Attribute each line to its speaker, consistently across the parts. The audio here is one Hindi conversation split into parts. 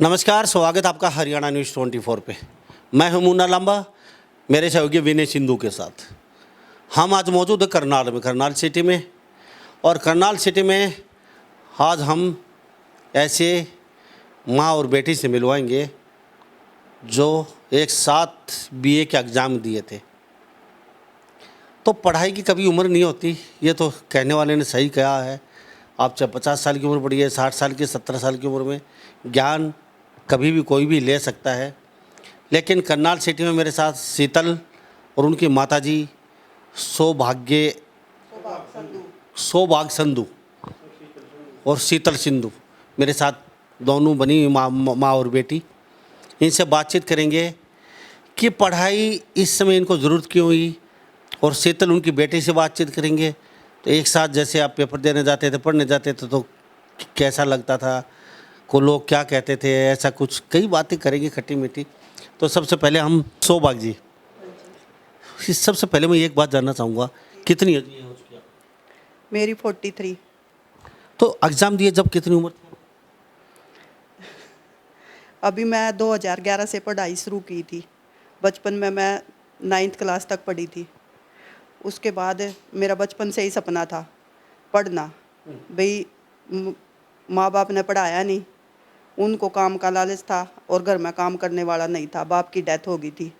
Speaker 1: नमस्कार, स्वागत आपका हरियाणा न्यूज़ 24 पे। मैं हूं मुन्ना लांबा, मेरे सहयोगी विनय सिंधु के साथ। हम आज मौजूद है करनाल सिटी में। और करनाल सिटी में आज हम ऐसे माँ और बेटी से मिलवाएंगे जो एक साथ बीए के एग्ज़ाम दिए थे। तो पढ़ाई की कभी उम्र नहीं होती, ये तो कहने वाले ने सही कहा है। आप चाहे 50 साल की उम्र पड़ी है, 60 साल की, 70 साल की उम्र में ज्ञान कभी भी कोई भी ले सकता है। लेकिन करनाल सिटी में मेरे साथ शीतल और उनकी माताजी सौभाग संधू और शीतल सिंधु मेरे साथ, दोनों बनी हुई माँ और बेटी। इनसे बातचीत करेंगे कि पढ़ाई इस समय इनको ज़रूरत क्यों हुई, और शीतल उनकी बेटी से बातचीत करेंगे। तो एक साथ जैसे आप पेपर देने जाते थे, पढ़ने जाते थे, तो कैसा लगता था, को लोग क्या कहते थे, ऐसा कुछ कई बातें करेंगे खट्टी मीठी। तो सबसे पहले हम सौभाग जी, सबसे पहले मैं एक बात जानना चाहूँगा, कितनी एज हो चुकी है?
Speaker 2: मेरी 43।
Speaker 1: तो एग्ज़ाम दिए जब कितनी उम्र थी?
Speaker 2: अभी मैं 2011 से पढ़ाई शुरू की थी। बचपन में मैं 9th क्लास तक पढ़ी थी। उसके बाद मेरा बचपन से ही सपना था पढ़ना। भाई माँ बाप ने पढ़ाया नहीं, उनको काम का लालच था और घर में काम करने वाला नहीं था। बाप की डेथ हो गई थी।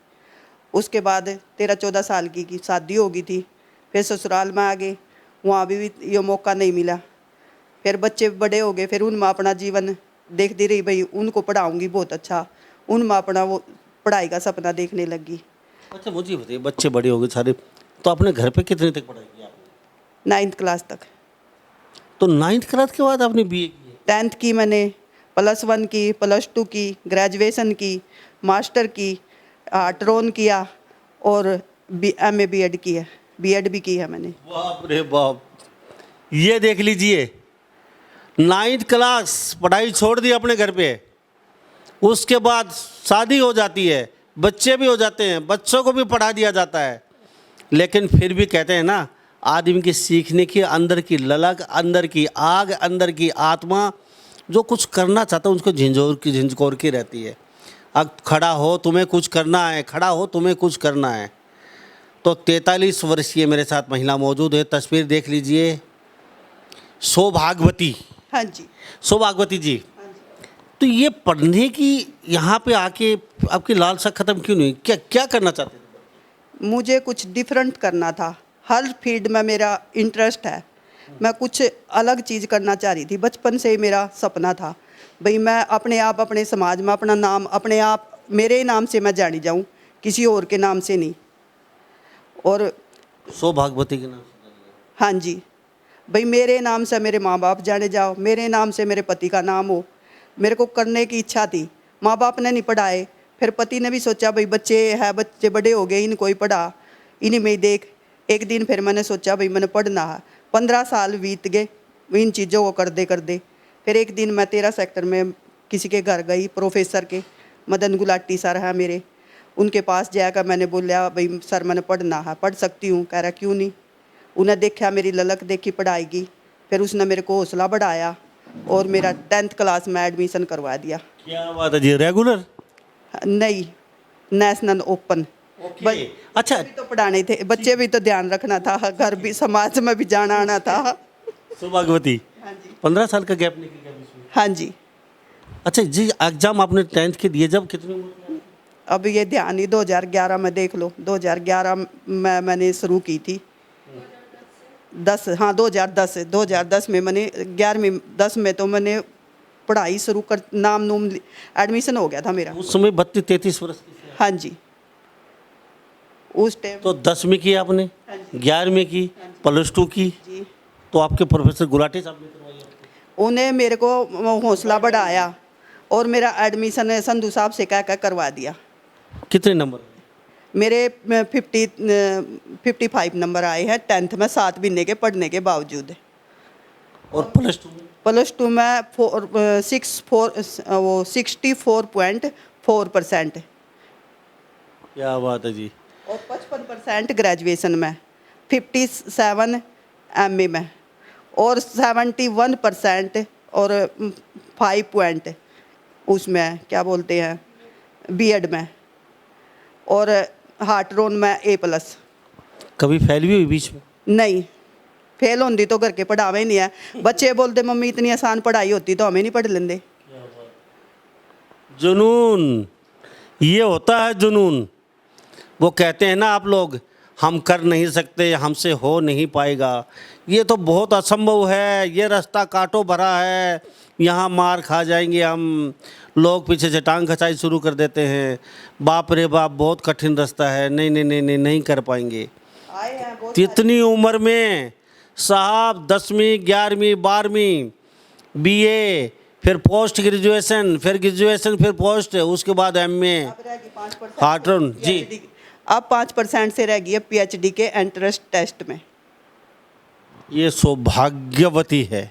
Speaker 2: उसके बाद 13-14 साल की शादी हो गई थी। फिर ससुराल में आ गए, वहाँ भी ये मौका नहीं मिला। फिर बच्चे बड़े हो गए, फिर उनमें अपना जीवन देखती रही। भाई उनको पढ़ाऊंगी बहुत अच्छा, उनमें अपना वो पढ़ाई का सपना देखने लगी।
Speaker 1: अच्छा, मुझे बताइए, बच्चे बड़े हो गए सारे, तो अपने घर पे कितने तक पढ़ाई की आपने?
Speaker 2: 9th क्लास तक।
Speaker 1: तो 9th क्लास के बाद आपने बीए की?
Speaker 2: 10th की मैंने, +1 की, +2 की, ग्रेजुएशन की, मास्टर की, ट्रोन किया और MA BEd की है। BEd भी की है मैंने।
Speaker 1: बाप रे बाप, ये देख लीजिए, 9th क्लास पढ़ाई छोड़ दी अपने घर पे, उसके बाद शादी हो जाती है, बच्चे भी हो जाते हैं, बच्चों को भी पढ़ा दिया जाता है। लेकिन फिर भी कहते हैं ना, आदमी की सीखने की अंदर की ललक, अंदर की आग, अंदर की आत्मा, जो कुछ करना चाहता है उसको झिंझोर की रहती है। अब खड़ा हो तुम्हें कुछ करना है, खड़ा हो तुम्हें कुछ करना है। तो 43 वर्षीय मेरे साथ महिला मौजूद है, तस्वीर देख लीजिए। सौभागवती,
Speaker 2: हाँ जी।
Speaker 1: सौभागवती जी, तो ये पढ़ने की यहाँ पे आके आपकी लालसा ख़त्म क्यों नहीं? क्या क्या करना चाहते थे?
Speaker 2: मुझे कुछ डिफरेंट करना था। हर फील्ड में मेरा इंटरेस्ट है। मैं कुछ अलग चीज़ करना चाह रही थी। बचपन से ही मेरा सपना था भाई मैं अपने आप, अपने समाज में अपना नाम, अपने आप मेरे ही नाम से मैं जानी जाऊं, किसी और के नाम से नहीं। और
Speaker 1: सौभागवती के नाम से?
Speaker 2: हाँ जी, भाई मेरे नाम से मेरे माँ बाप जाने जाओ, मेरे नाम से मेरे पति का नाम हो। मेरे को करने की इच्छा थी। माँ बाप ने नहीं पढ़ाए, फिर पति ने भी सोचा भाई बच्चे हैं, बच्चे बड़े हो गए, इनको ही पढ़ा, इन्हीं में ही देख। एक दिन फिर मैंने सोचा भाई मैंने पढ़ना है। 15 साल बीत गए इन चीज़ों को करते करते। फिर एक दिन मैं 13 सेक्टर में किसी के घर गई, प्रोफेसर के, मदन गुलाटी सर है मेरे, उनके पास जाकर मैंने बोला भाई सर मैंने पढ़ना है, पढ़ सकती हूँ? कह रहा क्यों नहीं। उन्हें देखा, मेरी ललक देखी पढ़ाई की, फिर उसने मेरे को हौसला बढ़ाया और मेरा 10th क्लास में एडमिशन करवा दिया।
Speaker 1: क्या बात है जी, रेगुलर?
Speaker 2: नहीं, नेशनल ओपन।
Speaker 1: अच्छा,
Speaker 2: भी तो पढ़ाने थे, बच्चे भी तो ध्यान रखना था, घर भी, समाज में भी जाना आना था।
Speaker 1: सौभागवती,
Speaker 2: हाँ जी।
Speaker 1: 15 साल का गैप निकल गया बीच में।
Speaker 2: हाँ जी।
Speaker 1: अच्छा जी, एग्जाम आपने 10th के दिए जब कितनी उम्र में?
Speaker 2: अब ये ध्यान ही 2011 में देख लो, 2011 में मैंने शुरू की थी। 2010 में मैंने 11वीं 10 में तो मैंने पढ़ाई शुरू कर, नाम नूम एडमिशन हो गया था मेरा।
Speaker 1: उस समय 32-33 वर्ष की थी।
Speaker 2: हाँ जी, उस टाइम।
Speaker 1: तो 10वीं की आपने, 11वीं की, +2 की,
Speaker 2: जी,
Speaker 1: तो आपके प्रोफेसर गुलाटी साहब ने करवाई आपको?
Speaker 2: उन्हें मेरे को हौसला बढ़ाया और मेरा एडमिशन संधू साहब से कह कर करवा दिया।
Speaker 1: कितने नंबर?
Speaker 2: मेरे 55 नंबर आए हैं 10th में, 7 महीने के पढ़ने के बावजूद।
Speaker 1: और +2 में?
Speaker 2: +2 में 64.4%।
Speaker 1: क्या बात है जी।
Speaker 2: और 55% ग्रेजुएशन में, 57 MA में, और 71% और 5 पॉइंट उसमें क्या बोलते हैं बीएड में, और हार्टरोन में A+।
Speaker 1: कभी फेल भी हुई बीच में?
Speaker 2: नहीं, फेल होती तो घर के पढ़ावे ही नहीं है। बच्चे बोलते मम्मी इतनी आसान पढ़ाई होती तो हमें नहीं पढ़ लेंदे।
Speaker 1: जुनून, ये होता है जुनून। वो कहते हैं ना आप लोग, हम कर नहीं सकते, हमसे हो नहीं पाएगा, ये तो बहुत असंभव है, ये रास्ता कांटों भरा है, यहाँ मार खा जाएंगे हम। लोग पीछे से टांग खचाई शुरू कर देते हैं, बाप रे बाप बहुत कठिन रास्ता है, नहीं नहीं नहीं नहीं, नहीं कर पाएंगे।
Speaker 2: आए हैं बहुत
Speaker 1: इतनी उम्र में साहब 10वीं 11वीं 12वीं बीए, फिर पोस्ट ग्रेजुएशन, फिर ग्रेजुएशन, फिर पोस्ट, उसके बाद एमए,
Speaker 2: अब रह गई 5%
Speaker 1: हार्टरोन जी।
Speaker 2: अब 5% से रह गई है PhD के एंट्रेंस टेस्ट में।
Speaker 1: ये सौभाग्यवती है,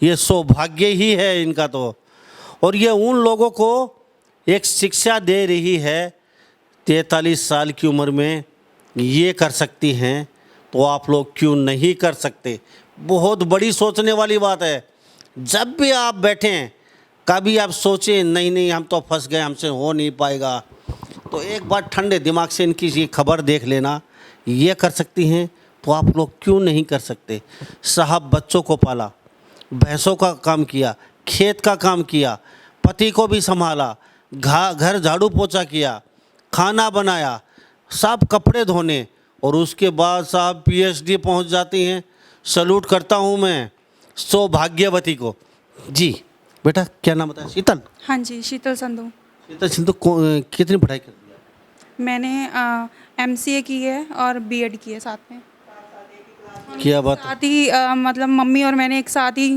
Speaker 1: ये सौभाग्य ही है इनका तो। और ये उन लोगों को एक शिक्षा दे रही है, 43 साल की उम्र में ये कर सकती हैं, तो आप लोग क्यों नहीं कर सकते? बहुत बड़ी सोचने वाली बात है। जब भी आप बैठें, कभी आप सोचें नहीं नहीं हम तो फंस गए, हमसे हो नहीं पाएगा, तो एक बार ठंडे दिमाग से इनकी ये खबर देख लेना, ये कर सकती हैं तो आप लोग क्यों नहीं कर सकते? साहब बच्चों को पाला, भैंसों का काम किया, खेत का काम किया, पति को भी संभाला, घर झाड़ू पोछा किया, खाना बनाया, सब कपड़े धोने, और उसके बाद साहब PhD पहुंच जाती हैं। सैल्यूट करता हूं मैं सौभाग्यवती को। जी बेटा, क्या नाम बताया? शीतल?
Speaker 3: हाँ जी, शीतल संधू।
Speaker 1: शीतल सिंधु कितनी पढ़ाई कर दी आप?
Speaker 3: मैंने MCA की है और BEd की है साथ में।
Speaker 1: क्या बात है।
Speaker 3: साथ ही मतलब मम्मी और मैंने एक साथ ही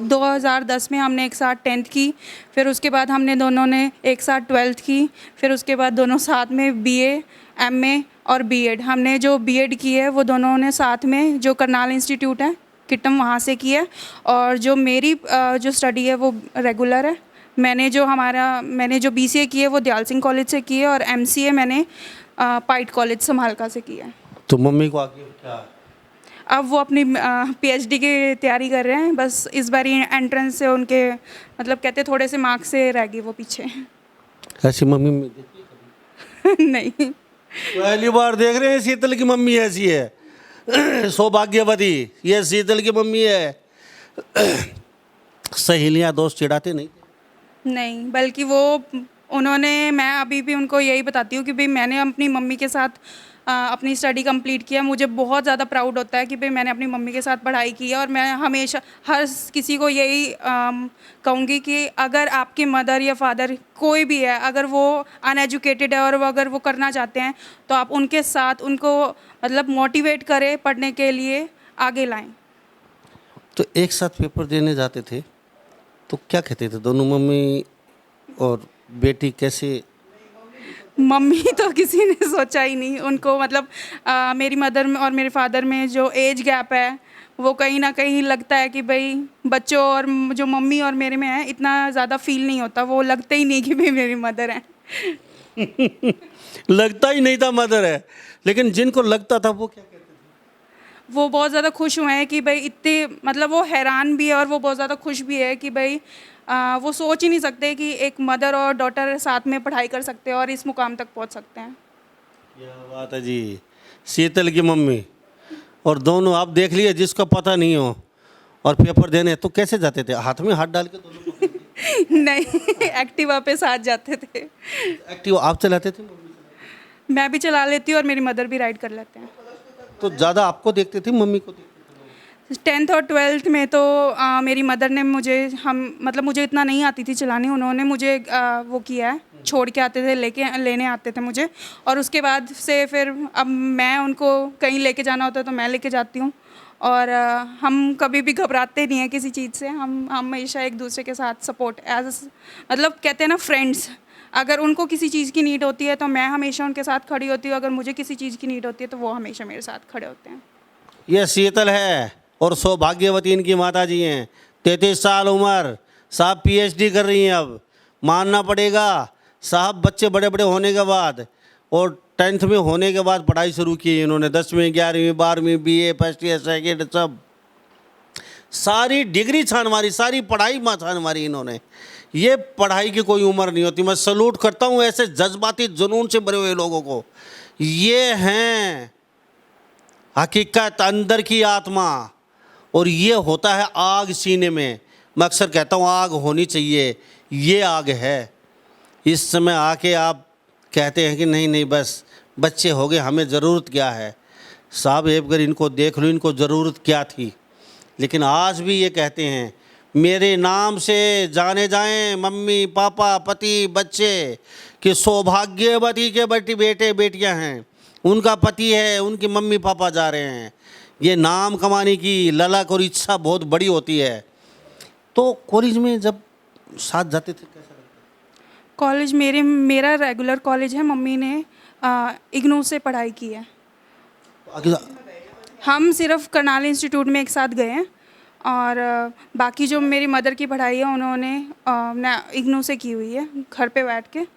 Speaker 3: 2010 में हमने एक साथ 10th की, फिर उसके बाद हमने दोनों ने एक साथ 12th की, फिर उसके बाद दोनों साथ में BA MA और BEd। हमने जो BEd की है वो दोनों ने साथ में, जो करनाल इंस्टीट्यूट है किटम, वहाँ से की है, और जो मेरी जो स्टडी है वो रेगुलर है। मैंने जो BCA की है वो दयाल सिंह कॉलेज से की है, और MCA मैंने पाइट कॉलेज समालका से की है।
Speaker 1: तो मम्मी को आगे क्या?
Speaker 3: अब वो अपनी PhD की तैयारी कर रहे हैं, बस इस बार एंट्रेंस से उनके मतलब कहते थोड़े से मार्क्स से रह गई वो पीछे।
Speaker 1: ऐसी मम्मी में देखी कभी?
Speaker 3: नहीं,
Speaker 1: पहली बार देख रहे हैं शीतल की मम्मी ऐसी है। सौभाग्यवती ये शीतल की मम्मी है। सहेलियां दोस्त चिढ़ाते नहीं थे?
Speaker 3: नहीं, बल्कि वो उन्होंने, मैं अभी भी उनको यही बताती हूँ कि भाई मैंने अपनी मम्मी के साथ अपनी स्टडी कंप्लीट किया। मुझे बहुत ज़्यादा प्राउड होता है कि भाई मैंने अपनी मम्मी के साथ पढ़ाई की है, और मैं हमेशा हर किसी को यही कहूँगी कि अगर आपके मदर या फादर कोई भी है, अगर वो अनएजुकेटेड है और वो अगर वो करना चाहते हैं, तो आप उनके साथ उनको मतलब मोटिवेट करें, पढ़ने के लिए आगे लाएं।
Speaker 1: तो एक साथ पेपर देने जाते थे तो क्या कहते थे दोनों, मम्मी और बेटी कैसे?
Speaker 3: मम्मी तो किसी ने सोचा ही नहीं। उनको मतलब मेरी मदर में और मेरे फादर में जो एज गैप है, वो कहीं ना कहीं लगता है कि भाई बच्चों और जो मम्मी और मेरे में है इतना ज़्यादा फील नहीं होता। वो लगता ही नहीं कि भाई मेरी मदर है।
Speaker 1: लगता ही नहीं था मदर है, लेकिन जिनको लगता था वो क्या कहते थे?
Speaker 3: वो बहुत ज़्यादा खुश हुए हैं कि भाई इतने, मतलब वो हैरान भी है और वो बहुत ज़्यादा खुश भी है कि भाई वो सोच ही नहीं सकते कि एक मदर और डॉटर साथ में पढ़ाई कर सकते हैं और इस मुकाम तक पहुंच सकते हैं।
Speaker 1: क्या बात है जी। शीतल की मम्मी और दोनों आप देख लिए, जिसको पता नहीं हो और पेपर देने तो कैसे जाते थे? हाथ में हाथ डाल के दोनों पकड़ के?
Speaker 3: नहीं, एक्टिवा पे साथ जाते थे।
Speaker 1: एक्टिव आप चलाते थे? मम्मी
Speaker 3: मैं भी चला लेती हूँ और मेरी मदर भी राइड कर लेते हैं।
Speaker 1: तो ज़्यादा आपको देखते थे मम्मी को देखते थे?
Speaker 3: 10th और 12th में तो मेरी मदर ने मुझे मुझे इतना नहीं आती थी चलानी। उन्होंने मुझे वो किया है, छोड़ के आते थे, लेने आते थे मुझे, और उसके बाद से फिर अब मैं उनको कहीं लेके जाना होता है तो मैं लेके जाती हूँ। और हम कभी भी घबराते नहीं हैं किसी चीज़ से। हम हमेशा एक दूसरे के साथ सपोर्ट मतलब कहते हैं ना फ्रेंड्स, अगर उनको किसी चीज़ की नीड होती है तो मैं हमेशा उनके साथ खड़ी होती हूँ, अगर मुझे किसी चीज़ की नीड होती है तो वो हमेशा मेरे साथ खड़े होते हैं।
Speaker 1: ये शीतल है और सौभाग्यवती इनकी माता जी हैं। 33 साल उम्र, साहब PhD कर रही हैं। अब मानना पड़ेगा साहब, बच्चे बड़े बड़े होने के बाद और 10th में होने के बाद पढ़ाई शुरू की इन्होंने। 10वीं 11वीं 12वीं BA फर्स्ट ईयर सेकेंड सब सारी डिग्री छान मारी, सारी पढ़ाई छान मारी इन्होंने। ये पढ़ाई की कोई उम्र नहीं होती। मैं सलूट करता हूँ ऐसे जज्बाती जुनून से भरे हुए लोगों को। ये हैं हकीकत, अंदर की आत्मा, और ये होता है आग सीने में। मैं अक्सर कहता हूँ आग होनी चाहिए, ये आग है। इस समय आके आप कहते हैं कि नहीं नहीं बस बच्चे हो गए, हमें ज़रूरत क्या है। साहब एक बार इनको देख लो, इनको ज़रूरत क्या थी। लेकिन आज भी ये कहते हैं मेरे नाम से जाने जाएं मम्मी पापा पति बच्चे, कि सौभाग्यवती के बेटे बेटियां हैं, उनका पति है, उनकी मम्मी पापा जा रहे हैं। ये नाम कमाने की ललक और इच्छा बहुत बड़ी होती है। तो कॉलेज में जब साथ जाते थे कैसा लगता?
Speaker 3: कॉलेज मेरा रेगुलर कॉलेज है। मम्मी ने इग्नू से पढ़ाई की है।
Speaker 1: आगे
Speaker 3: हम सिर्फ करनाल इंस्टीट्यूट में एक साथ गए हैं, और बाकी जो मेरी मदर की पढ़ाई है उन्होंने इग्नू से की हुई है। घर पे बैठ के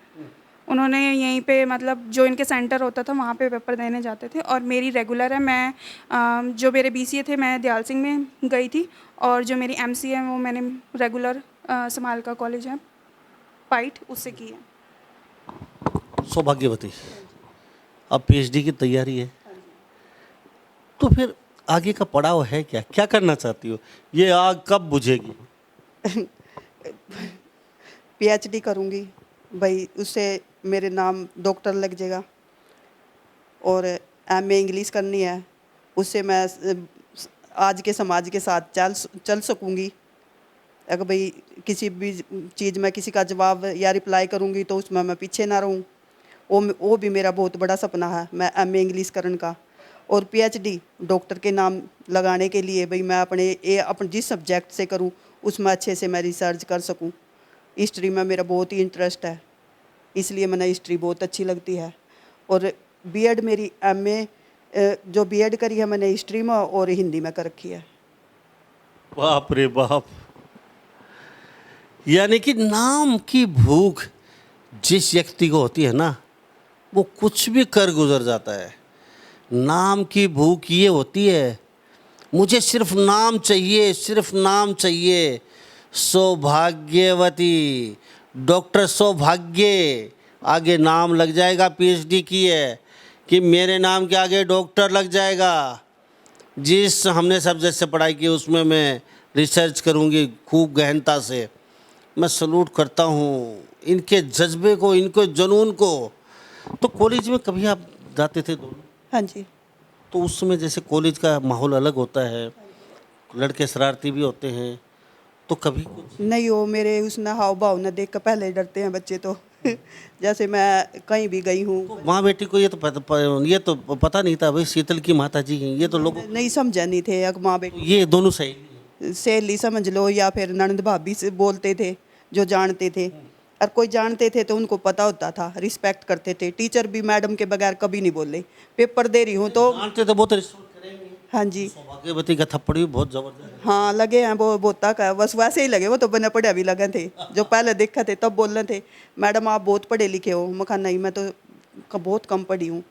Speaker 3: उन्होंने यहीं पे, मतलब जो इनके सेंटर होता था वहाँ पे पेपर देने जाते थे। और मेरी रेगुलर है, मैं जो मेरे BCA थे मैं दयाल सिंह में गई थी, और जो मेरी MCA है वो मैंने रेगुलर समाल का कॉलेज है पाइट, उससे की है।
Speaker 1: सौभाग्यवती, अब PhD की तैयारी है, तो फिर आगे का पड़ाव है क्या? क्या करना चाहती हो? ये आग कब बुझेगी?
Speaker 2: PhD करूँगी भाई, उससे मेरे नाम डॉक्टर लग जाएगा। और MA इंग्लिश करनी है, उससे मैं आज के समाज के साथ चल सकूँगी। अगर भाई किसी भी चीज़ में किसी का जवाब या रिप्लाई करूँगी तो उसमें मैं पीछे ना रहूँ। वो भी मेरा बहुत बड़ा सपना है, मैं MA इंग्लिश करने का। और PhD डॉक्टर के नाम लगाने के लिए भाई मैं अपने जिस सब्जेक्ट से करूँ उसमें अच्छे से मैं रिसर्च कर सकूँ। हिस्ट्री में मेरा बहुत ही इंटरेस्ट है, इसलिए मैंने हिस्ट्री बहुत अच्छी लगती है। और B.Ed मेरी MA जो B.Ed करी है मैंने हिस्ट्री में और हिंदी में कर रखी है।
Speaker 1: बाप रे बाप, यानी कि नाम की भूख जिस व्यक्ति को होती है ना, वो कुछ भी कर गुजर जाता है। नाम की भूख ये होती है, मुझे सिर्फ नाम चाहिए, सिर्फ नाम चाहिए। सौभाग्यवती, डॉक्टर सौभाग्य, आगे नाम लग जाएगा। PhD की है कि मेरे नाम के आगे डॉक्टर लग जाएगा। जिस हमने सब्जेक्ट से पढ़ाई की उसमें मैं रिसर्च करूँगी खूब गहनता से। मैं सलूट करता हूँ इनके जज्बे को, इनके जुनून को। तो कॉलेज में कभी आप जाते थे दोनों?
Speaker 2: हाँ जी।
Speaker 1: तो उस समय जैसे कॉलेज का माहौल अलग होता है, लड़के शरारती भी होते हैं, तो कभी कुछ
Speaker 2: नहीं, वो मेरे उसने हाव भाव न देख कर पहले ही डरते हैं बच्चे तो। जैसे मैं कहीं भी गई हूँ,
Speaker 1: तो माँ बेटी को ये तो पता नहीं था भाई शीतल की माता जी हैं, ये तो लोगों
Speaker 2: नहीं समझा नहीं थे। अग माँ बेटी
Speaker 1: ये दोनों सही
Speaker 2: सहेली समझ लो या फिर ननद भाभी से बोलते थे जो जानते थे। और कोई जानते थे तो उनको पता होता था, रिस्पेक्ट करते थे। टीचर भी मैडम के बगैर कभी नहीं बोले। पेपर दे रही हूँ तो
Speaker 1: जानते तो बहुत रिस्पेक्ट करेंगे।
Speaker 2: हाँ जी,
Speaker 1: सौभाग्यवती का थप्पड़ भी बहुत जबरदस्त है।
Speaker 2: हाँ लगे हैं वो बोता का, बस वैसे ही लगे। वो तो बने पढ़े भी लगे थे, जो पहले देखा थे तब बोल रहे थे मैडम आप बहुत पढ़े लिखे हो। मैं कहा नहीं, मैं तो बहुत कम पढ़ी हूँ।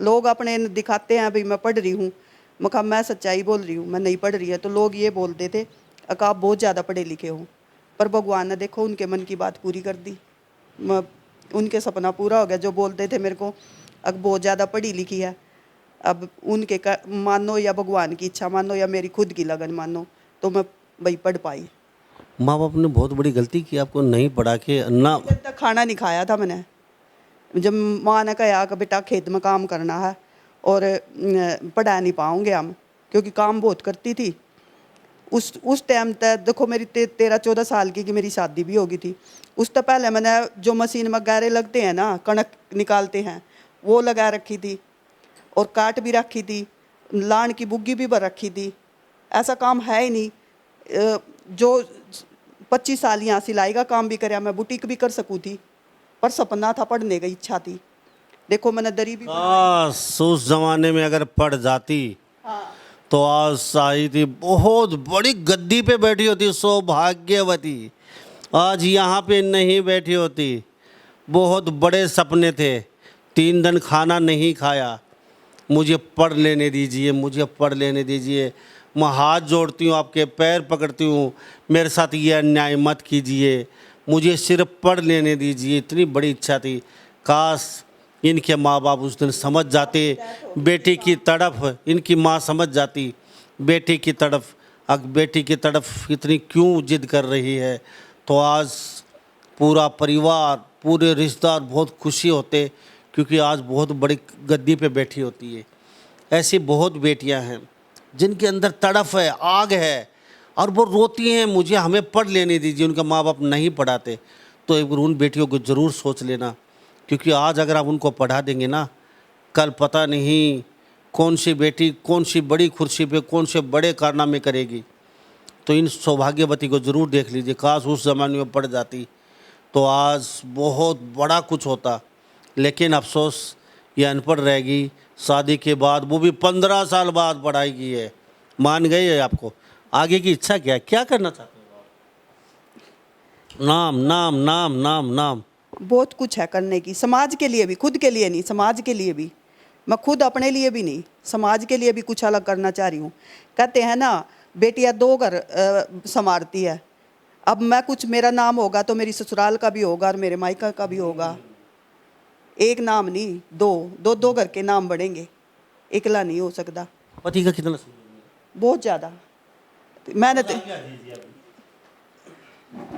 Speaker 2: लोग अपने दिखाते हैं भाई मैं पढ़ रही हूँ, मैं कहा मैं सच्चाई बोल रही हूँ, मैं नहीं पढ़ रही है। तो लोग ये बोलते थे कि आप बहुत ज़्यादा पढ़े लिखे हो। पर भगवान ने देखो उनके मन की बात पूरी कर दी, उनके सपना पूरा हो गया। जो बोलते थे मेरे को अब बहुत ज़्यादा पढ़ी लिखी है, अब उनके मानो या भगवान की इच्छा मानो या मेरी खुद की लगन मानो, तो मैं भाई पढ़ पाई।
Speaker 1: माँ बाप ने बहुत बड़ी गलती की आपको नहीं पढ़ा के ना।
Speaker 2: जब तक खाना नहीं खाया था मैंने, जब माँ ने कहा कि बेटा खेत में काम करना है और पढ़ा नहीं पाओगे हम, क्योंकि काम बहुत करती थी। उस टाइम तक देखो मेरी 13-14 साल की मेरी शादी भी हो गई थी। उस तो पहले मैंने जो मशीन में गारे लगते हैं ना, कणक निकालते हैं, वो लगा रखी थी और काट भी रखी थी, लान की बुग्गी भी भर रखी थी। ऐसा काम है ही नहीं। जो 25 साल यहाँ सिलाई का काम भी कराया, मैं बुटीक भी कर सकूँ थी, पर सपना था, पढ़ने की इच्छा थी। देखो मैंने दरी भी
Speaker 1: उस जमाने में अगर पढ़ जाती तो आज शाही थी, बहुत बड़ी गद्दी पे बैठी होती सौभाग्यवती। आज यहाँ पे नहीं बैठी होती। बहुत बड़े सपने थे, 3 दिन खाना नहीं खाया। मुझे पढ़ लेने दीजिए, मुझे पढ़ लेने दीजिए। मैं हाथ जोड़ती हूँ, आपके पैर पकड़ती हूँ, मेरे साथ ये अन्याय मत कीजिए। मुझे सिर्फ पढ़ लेने दीजिए, इतनी बड़ी इच्छा थी। काश इनके माँ बाप उस दिन समझ जाते बेटी की तड़फ, इनकी माँ समझ जाती बेटी की तड़फ, बेटी की तरफ इतनी क्यों जिद कर रही है, तो आज पूरा परिवार, पूरे रिश्तेदार बहुत खुशी होते, क्योंकि आज बहुत बड़ी गद्दी पे बैठी होती है। ऐसी बहुत बेटियां हैं जिनके अंदर तड़फ है, आग है, और वो रोती हैं मुझे हमें पढ़ लेने दीजिए, उनके माँ बाप नहीं पढ़ाते। तो एक बार उन बेटियों को ज़रूर सोच लेना, क्योंकि आज अगर आप उनको पढ़ा देंगे ना, कल पता नहीं कौन सी बेटी कौन सी बड़ी कुर्सी पे कौन से बड़े कारनामे करेगी। तो इन सौभाग्यवती को ज़रूर देख लीजिए, काश उस ज़माने में पढ़ जाती तो आज बहुत बड़ा कुछ होता। लेकिन अफसोस ये अनपढ़ रहेगी, शादी के बाद, वो भी 15 साल बाद पढ़ाई की है। मान गए है आपको, आगे की इच्छा क्या है, क्या करना चाहते हो आप? नाम नाम नाम नाम नाम
Speaker 2: बहुत कुछ है करने की, समाज के लिए भी, खुद के लिए नहीं, समाज के लिए भी। मैं खुद अपने लिए भी नहीं, समाज के लिए भी कुछ अलग करना चाह रही हूँ। कहते हैं ना, बेटियां 2 घर संवारती है। अब मैं कुछ, मेरा नाम होगा तो मेरी ससुराल का भी होगा और मेरे मायका का भी होगा। एक नाम नहीं, दो घर के नाम बढ़ेंगे, एकला नहीं हो सकता।
Speaker 1: पति का कितना
Speaker 2: बहुत ज़्यादा मेहनत।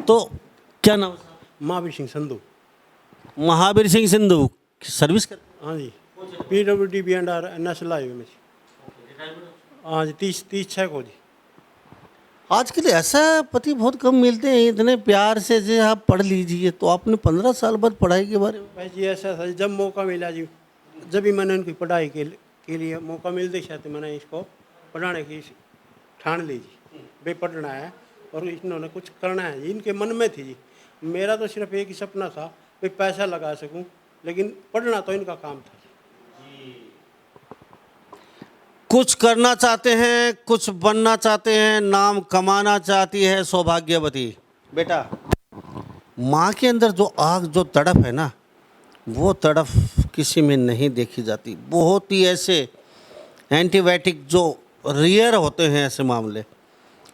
Speaker 1: तो क्या नाम है?
Speaker 4: महावीर सिंह संधू।
Speaker 1: महावीर सिंह सिंधु सर्विस कर।
Speaker 4: हाँ जी, PWD be under national highway में। हाँ जी, 30 को जी।
Speaker 1: आज के लिए ऐसा पति बहुत कम मिलते हैं, इतने प्यार से जो आप पढ़ लीजिए। तो आपने 15 साल बाद पढ़ाई के बारे में?
Speaker 4: भाई जी ऐसा था, जब मौका मिला जी, जब भी मैंने उनकी पढ़ाई के लिए मौका मिलते शायद मैंने इसको पढ़ाने की ठान ली जी। भाई पढ़ना है और इन्होंने कुछ करना है जी, इनके मन में थी जी। मेरा तो सिर्फ एक ही सपना था, भाई पैसा लगा सकूं, लेकिन पढ़ना तो इनका काम था।
Speaker 1: कुछ करना चाहते हैं, कुछ बनना चाहते हैं, नाम कमाना चाहती है सौभाग्यवती। बेटा, माँ के अंदर जो आग, जो तड़प है ना, वो तड़प किसी में नहीं देखी जाती। बहुत ही ऐसे एंटीबायोटिक जो रेयर होते हैं, ऐसे मामले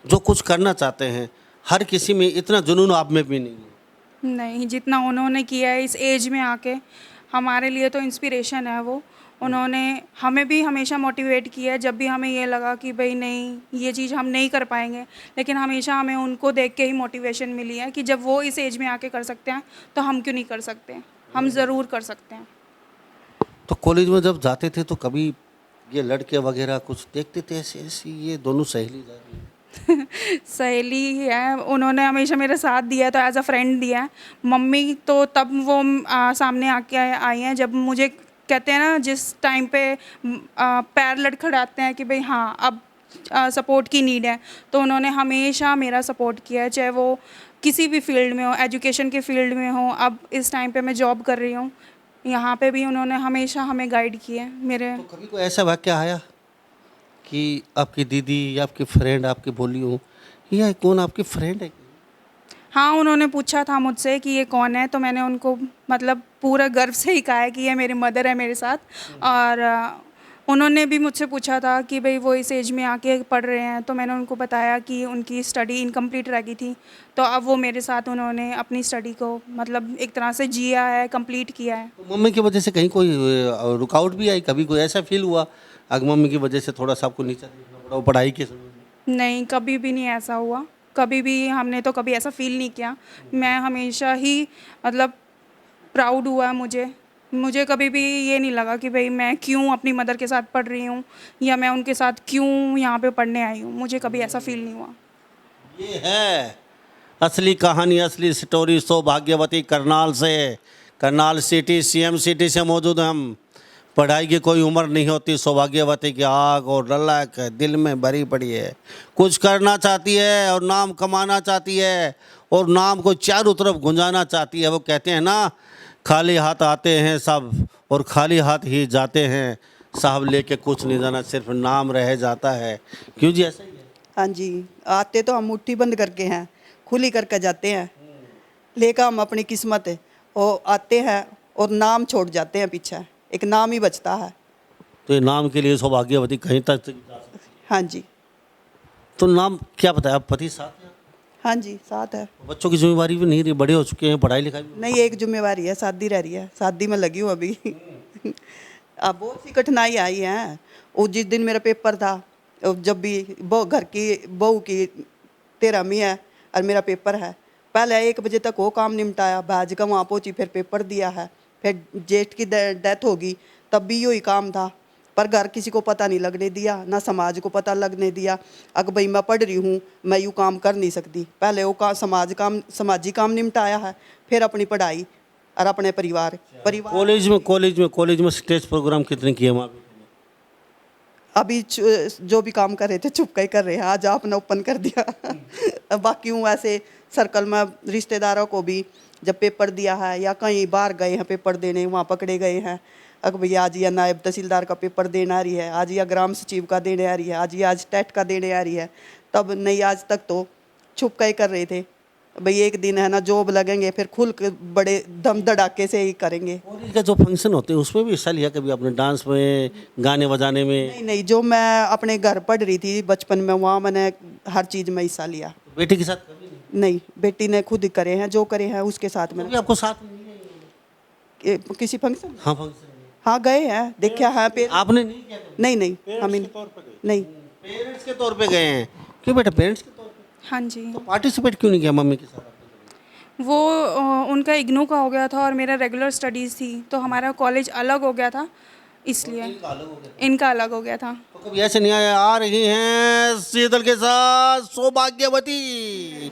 Speaker 1: जो कुछ करना चाहते हैं, हर किसी में इतना जुनून आप में भी नहीं है।
Speaker 3: नहीं, जितना उन्होंने किया है इस एज में आके, हमारे लिए तो इंस्पिरेशन है वो। उन्होंने हमें भी हमेशा मोटिवेट किया है, जब भी हमें ये लगा कि भाई नहीं, ये चीज़ हम नहीं कर पाएंगे, लेकिन हमेशा हमें उनको देख के ही मोटिवेशन मिली है कि जब वो इस एज में आके कर सकते हैं तो हम क्यों नहीं कर सकते, हम ज़रूर कर सकते हैं।
Speaker 1: तो कॉलेज में जब जाते थे तो कभी ये लड़के वगैरह कुछ देखते थे ऐसे ऐसी, ये दोनों सहेली जा रही है?
Speaker 3: सहेली है, उन्होंने हमेशा मेरा साथ दिया, तो एज अ फ्रेंड दिया है। मम्मी तो तब वो सामने आके आई हैं जब मुझे कहते हैं ना, जिस टाइम पे पैर लड़खड़ाते हैं कि भाई हाँ अब सपोर्ट की नीड है, तो उन्होंने हमेशा मेरा सपोर्ट किया है, चाहे वो किसी भी फील्ड में हो, एजुकेशन के फील्ड में हो। अब इस टाइम पे मैं जॉब कर रही हूँ, यहाँ पे भी उन्होंने हमेशा हमें गाइड किया है। मेरे
Speaker 1: तो कभी कोई ऐसा वाक्य आया कि आपकी दीदी या आपकी फ्रेंड आपकी बोली हो, या कौन आपकी फ्रेंड है?
Speaker 3: हाँ, उन्होंने पूछा था मुझसे कि ये कौन है, तो मैंने उनको मतलब पूरा गर्व से ही कहा है कि ये मेरी मदर है मेरे साथ। और उन्होंने भी मुझसे पूछा था कि भाई वो इस एज में आके पढ़ रहे हैं, तो मैंने उनको बताया कि उनकी स्टडी इनकम्प्लीट रह गई थी, तो अब वो मेरे साथ उन्होंने अपनी स्टडी को मतलब एक तरह से जिया है, कंप्लीट किया है।
Speaker 1: तो मम्मी की वजह से कहीं कोई रुकावट भी आई? कभी कोई ऐसा फील हुआ अगर मम्मी की वजह से थोड़ा सा आपको नीचे देखना पड़ा पढ़ाई के समय में?
Speaker 3: नहीं, कभी भी नहीं ऐसा हुआ, कभी भी हमने तो कभी ऐसा फील नहीं किया। मैं हमेशा ही मतलब प्राउड हुआ मुझे कभी भी ये नहीं लगा कि भाई मैं क्यों अपनी मदर के साथ पढ़ रही हूँ या मैं उनके साथ क्यों यहाँ पे पढ़ने आई हूँ, मुझे कभी ऐसा फील नहीं हुआ।
Speaker 1: ये है असली कहानी, असली स्टोरी सौभाग्यवती करनाल से, करनाल सिटी CM सिटी से मौजूद हैं हम। पढ़ाई की कोई उम्र नहीं होती, सौभाग्यवती की आग और ललक दिल में भरी पड़ी है। कुछ करना चाहती है और नाम कमाना चाहती है और नाम को चारों तरफ गुंजाना चाहती है। वो कहते हैं ना, खाली हाथ आते हैं सब और खाली हाथ ही जाते हैं, साहब लेके कुछ नहीं जाना, सिर्फ नाम रह जाता है। क्यों जी, ऐसा ही है?
Speaker 2: हाँ जी, आते तो हम मुट्ठी बंद करके हैं, खुली करके जाते हैं, लेकर हम अपनी किस्मत है वो आते हैं और नाम छोड़ जाते हैं पीछे, एक नाम ही बचता है।
Speaker 1: तो ये नाम के लिए सौभाग्यवती कहीं तक जा सकती है।
Speaker 2: हाँ जी।
Speaker 1: तो नाम क्या बताया, आप पति साथ हैं?
Speaker 2: हाँ जी, साथ है।
Speaker 1: बच्चों की जिम्मेवारी भी नहीं रही, बड़े हो चुके हैं, पढ़ाई लिखाई भी।
Speaker 2: नहीं, एक जिम्मेवारी है, शादी रह रही है, शादी में लगी हूँ अभी। अब बहुत सी कठिनाई आई है। वो जिस दिन मेरा पेपर था, जब भी घर की बहू की 13वीं है और मेरा पेपर है, पहले 1 बजे तक वो काम निपटाया, भाज का वहाँ पहुँची, फिर पेपर दिया है, फिर जेठ की डेथ होगी, तब भी यही काम था। पर घर किसी को पता नहीं लगने दिया, ना समाज को पता लगने दिया। अगर भाई मैं पढ़ रही हूँ, मैं यूँ काम कर नहीं सकती। पहले वो समाजी काम निपटाया है, फिर अपनी पढ़ाई और अपने परिवार।
Speaker 1: कॉलेज में स्टेज प्रोग्राम कितने किए वहाँ पे?
Speaker 2: अभी जो भी काम कर रहे थे चुप कर रहे हैं, आज आपने ओपन कर दिया। बाकी हूँ ऐसे सर्कल में रिश्तेदारों को भी जब पेपर दिया है या कहीं बाहर गए हैं पेपर देने, वहाँ पकड़े गए हैं, अगर भैया आज या नायब तहसीलदार का पेपर देने आ रही है, आज या ग्राम सचिव का देने आ रही है, आज टेट का देने आ रही है, तब नहीं, आज तक तो छुप कर रहे थे। भाई एक दिन है ना जॉब लगेंगे, फिर खुल के बड़े दम धड़ाके से ही करेंगे।
Speaker 1: कॉलेज का जो फंक्शन होते हैं उसमें भी हिस्सा लिया कभी आपने? डांस में, गाने बजाने में?
Speaker 2: नहीं नहीं, जो मैं अपने घर पढ़ रही थी बचपन में, वहाँ मैंने हर चीज़ में हिस्सा लिया।
Speaker 1: बेटे के साथ कभी नहीं?
Speaker 2: नहीं, बेटी ने खुद ही करे हैं, जो करे हैं उसके साथ में।
Speaker 1: कभी आपको साथ में नहीं है?
Speaker 2: किसी फंक्शन?
Speaker 1: हाँ, फंक्शन में।
Speaker 2: हाँ गए हैं, देखा है।
Speaker 1: आपने नहीं किया कभी?
Speaker 2: नहीं नहीं, हम नहीं।
Speaker 1: पेरेंट्स के तौर पे गए हैं? क्यों बेटा, पेरेंट्स के तौर पे?
Speaker 3: हाँ जी।
Speaker 1: तो पार्टिसिपेट क्यों नहीं किया मम्मी के साथ आपने?
Speaker 3: वो उनका इग्नू का हो गया था और मेरा रेगुलर स्टडीज़ थी, तो हमारा कॉलेज अलग हो गया था, इसलिए इनका अलग हो गया था।
Speaker 1: तो कभी ऐसे नहीं आया, आ रही हैं शीतल के साथ सौभाग्यवती,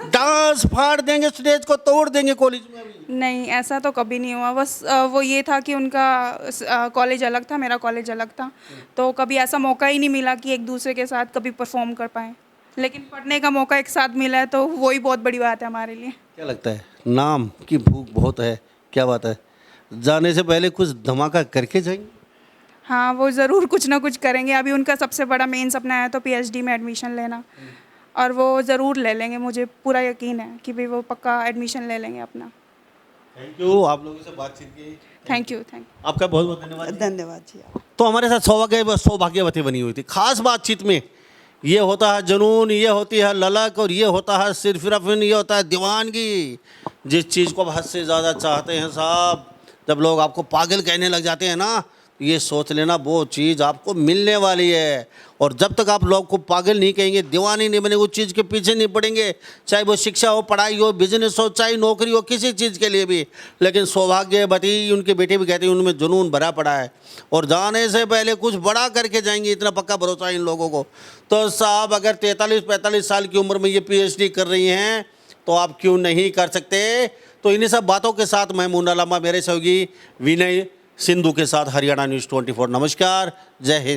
Speaker 1: डांस फाड़ देंगे, स्टेज को तोड़ देंगे कॉलेज में? अभी
Speaker 3: नहीं, ऐसा तो कभी नहीं हुआ। बस वो ये था कि उनका कॉलेज अलग था, मेरा कॉलेज अलग था, तो कभी ऐसा मौका ही नहीं मिला कि एक दूसरे के साथ कभी परफॉर्म कर पाएँ। लेकिन पढ़ने का मौका एक साथ मिला है, तो वही बहुत बड़ी बात है हमारे लिए।
Speaker 1: क्या लगता है, नाम की भूख बहुत है, क्या बात है, जाने से पहले कुछ धमाका करके जाएंगे?
Speaker 3: हाँ, वो ज़रूर कुछ ना कुछ करेंगे। अभी उनका सबसे बड़ा मेन सपना है तो पीएचडी में एडमिशन लेना, और वो ज़रूर ले लेंगे, मुझे पूरा यकीन है कि भाई वो पक्का एडमिशन ले लेंगे अपना।
Speaker 1: थैंक यू, आप लोगों से बातचीत की।
Speaker 3: Thank you.
Speaker 1: आपका बहुत बहुत धन्यवाद।
Speaker 2: धन्यवाद जी।
Speaker 1: तो हमारे साथ सौभाग्यवती बनी हुई थी। खास बातचीत में ये होता है जुनून, ये होती है ललक, और ये होता है सिरफिरफिन, ये होता है दीवानगी। जिस चीज़ को आप हद से ज़्यादा चाहते हैं साहब, जब लोग आपको पागल कहने लग जाते हैं ना, ये सोच लेना वो चीज़ आपको मिलने वाली है। और जब तक आप लोग को पागल नहीं कहेंगे, दीवानी नहीं बनेंगे, उस चीज़ के पीछे नहीं पड़ेंगे, चाहे वो शिक्षा हो, पढ़ाई हो, बिजनेस हो, चाहे नौकरी हो, किसी चीज़ के लिए भी। लेकिन सौभाग्यवती, उनके बेटे भी कहते हैं उनमें जुनून भरा पड़ा है, और जाने से पहले कुछ बड़ा करके जाएंगे, इतना पक्का भरोसा है इन लोगों को। तो साहब अगर 43-45 साल की उम्र में ये पीएचडी कर रही हैं, तो आप क्यों नहीं कर सकते? तो इन्हीं सब बातों के साथ महमूना लामा मेरे सहयोगी विनय सिंधु के साथ हरियाणा न्यूज़ 24। नमस्कार, जय हिंद।